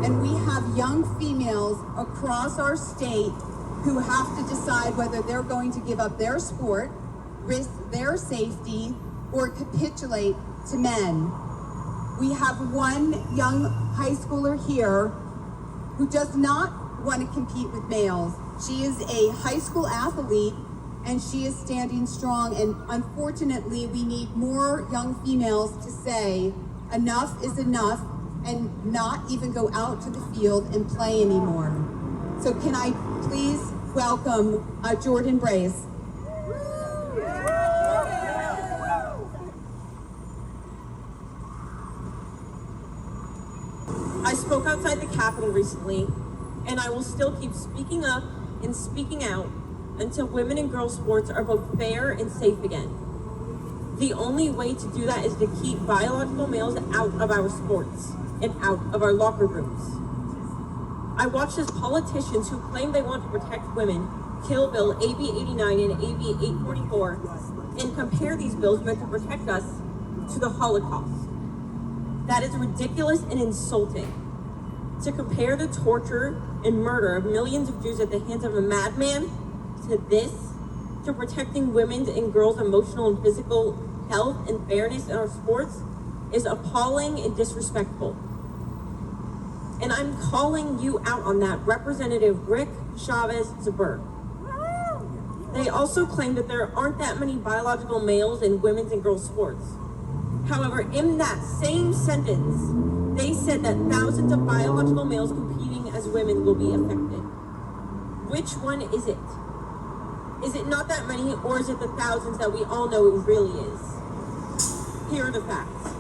and we have young females across our state who have to decide whether they're going to give up their sport, risk their safety, or capitulate to men. We have one young high schooler here who does not want to compete with males. She is a high school athlete and she is standing strong, and unfortunately we need more young females to say enough is enough and not even go out to the field and play anymore. So can I please welcome Jordan Brace. I spoke outside the Capitol recently, and I will still keep speaking up and speaking out until women and girls sports are both fair and safe again. The only way to do that is to keep biological males out of our sports and out of our locker rooms. I watched as politicians who claim they want to protect women kill Bill AB 89 and AB 844 and compare these bills meant to protect us to the Holocaust. That is ridiculous and insulting. To compare the torture and murder of millions of Jews at the hands of a madman to this, to protecting women's and girls' emotional and physical health and fairness in our sports, is appalling and disrespectful. And I'm calling you out on that, Representative Rick Chavez Zebur. They also claim that there aren't that many biological males in women's and girls' sports. However, in that same sentence, they said that thousands of biological males competing as women will be affected. Which one is it? Is it not that many, or is it the thousands that we all know it really is? Here are the facts.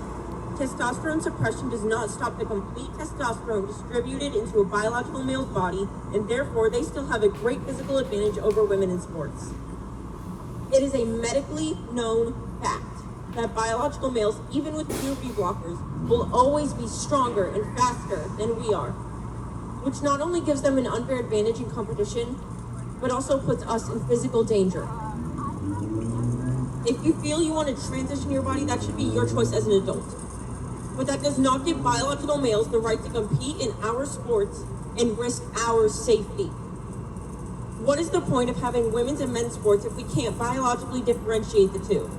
Testosterone suppression does not stop the complete testosterone distributed into a biological male's body, and therefore they still have a great physical advantage over women in sports. It is a medically known fact that biological males, even with puberty blockers, will always be stronger and faster than we are, which not only gives them an unfair advantage in competition, but also puts us in physical danger. If you feel you want to transition your body, that should be your choice as an adult. But that does not give biological males the right to compete in our sports and risk our safety. What is the point of having women's and men's sports if we can't biologically differentiate the two?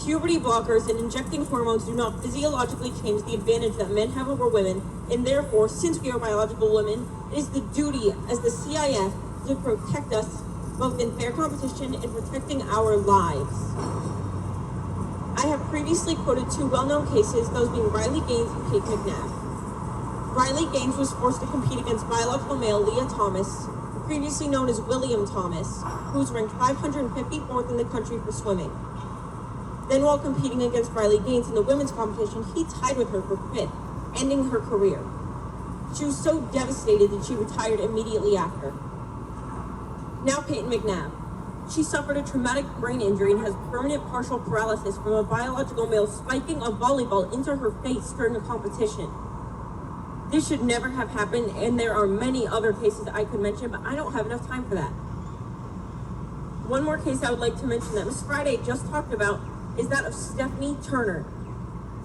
Puberty blockers and injecting hormones do not physiologically change the advantage that men have over women, and therefore, since we are biological women, it is the duty as the CIF to protect us both in fair competition and protecting our lives. I have previously quoted two well-known cases, those being Riley Gaines and Kate McNabb. Riley Gaines was forced to compete against biological male Leah Thomas, previously known as William Thomas, who was ranked 554th in the country for swimming. Then while competing against Riley Gaines in the women's competition, he tied with her for 5th, ending her career. She was so devastated that she retired immediately after. Now Peyton McNabb. She suffered a traumatic brain injury and has permanent partial paralysis from a biological male spiking a volleyball into her face during a competition. This should never have happened, and there are many other cases I could mention, but I don't have enough time for that. One more case I would like to mention that Ms. Friday just talked about is that of Stephanie Turner.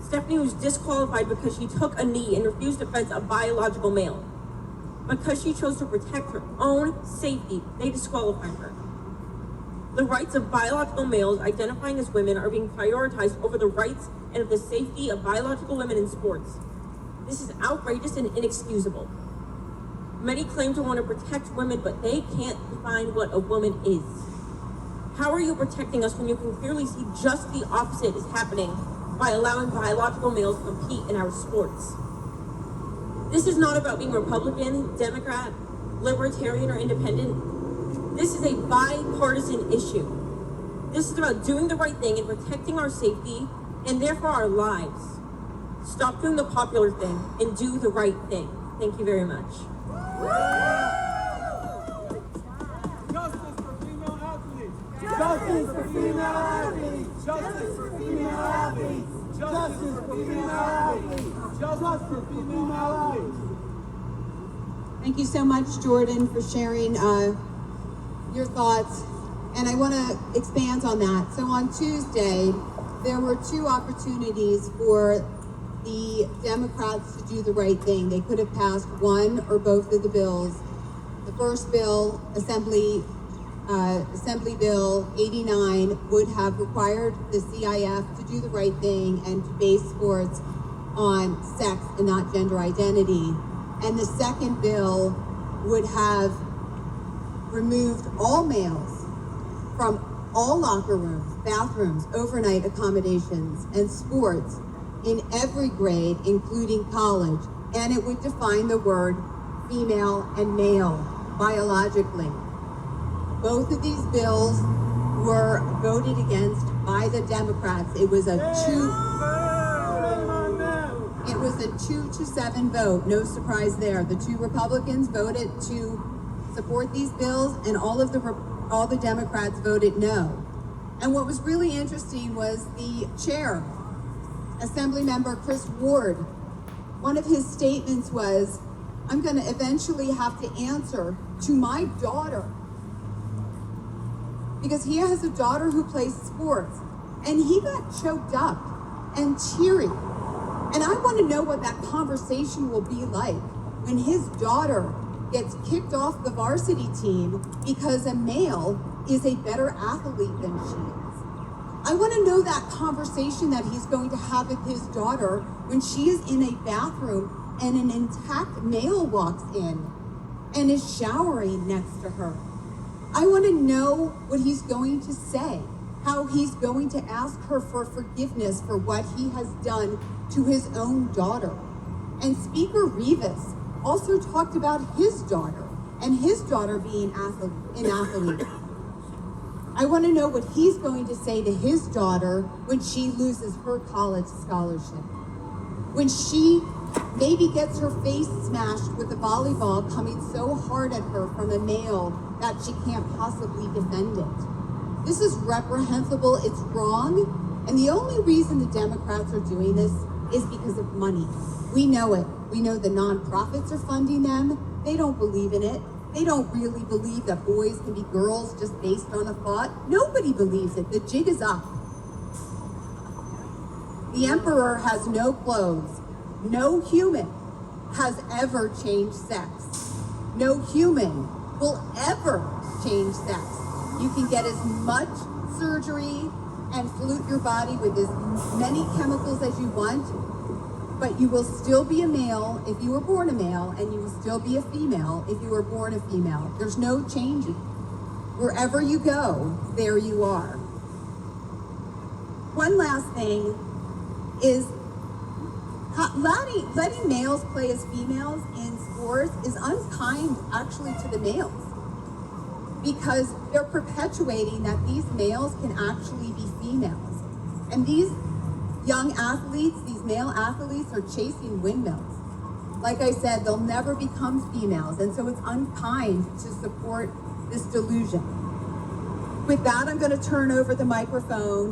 Stephanie was disqualified because she took a knee and refused to fence a biological male. Because she chose to protect her own safety, they disqualified her. The rights of biological males identifying as women are being prioritized over the rights and of the safety of biological women in sports. This is outrageous and inexcusable. Many claim to want to protect women, but they can't define what a woman is. How are you protecting us when you can clearly see just the opposite is happening by allowing biological males to compete in our sports? This is not about being Republican, Democrat, Libertarian, or Independent. This is a bipartisan issue. This is about doing the right thing and protecting our safety and therefore our lives. Stop doing the popular thing and do the right thing. Thank you very much. Justice for female athletes! Justice for female athletes! Justice for female athletes! Justice for female athletes! Justice for female athletes! Thank you so much, Jordan, for sharing your thoughts. And I want to expand on that. So on Tuesday, there were two opportunities for the Democrats to do the right thing. They could have passed one or both of the bills. The first bill, Assembly Bill 89, would have required the CIF to do the right thing and to base sports on sex and not gender identity. And the second bill would have removed all males from all locker rooms, bathrooms, overnight accommodations, and sports in every grade, including college. And it would define the word female and male biologically. Both of these bills were voted against by the Democrats. It was a 2-7 vote. No surprise there. The two Republicans voted to support these bills, and all the Democrats voted no. And what was really interesting was the chair, Assemblymember Chris Ward. One of his statements was, "I'm going to eventually have to answer to my daughter," because he has a daughter who plays sports, and he got choked up and teary. And I want to know what that conversation will be like when his daughter gets kicked off the varsity team because a male is a better athlete than she is. I want to know that conversation that he's going to have with his daughter when she is in a bathroom and an intact male walks in and is showering next to her. I want to know what he's going to say, how he's going to ask her for forgiveness for what he has done to his own daughter. And Speaker Rivas also talked about his daughter and his daughter being an athlete. I want to know what he's going to say to his daughter when she loses her college scholarship, when she maybe gets her face smashed with a volleyball coming so hard at her from a male that she can't possibly defend it. This is reprehensible, it's wrong, and the only reason the Democrats are doing this is because of money. We know it. We know the nonprofits are funding them. They don't believe in it. They don't really believe that boys can be girls just based on a thought. Nobody believes it. The jig is up. The emperor has no clothes. No human has ever changed sex. No human will ever change sex. You can get as much surgery and pollute your body with as many chemicals as you want, but you will still be a male if you were born a male, and you will still be a female if you were born a female. There's no changing. Wherever you go, there you are. One last thing is letting males play as females in sports is unkind actually to the males, because they're perpetuating that these males can actually be females. And these young athletes, these male athletes, are chasing windmills. Like I said, they'll never become females, and so it's unkind to support this delusion. With that, I'm going to turn over the microphone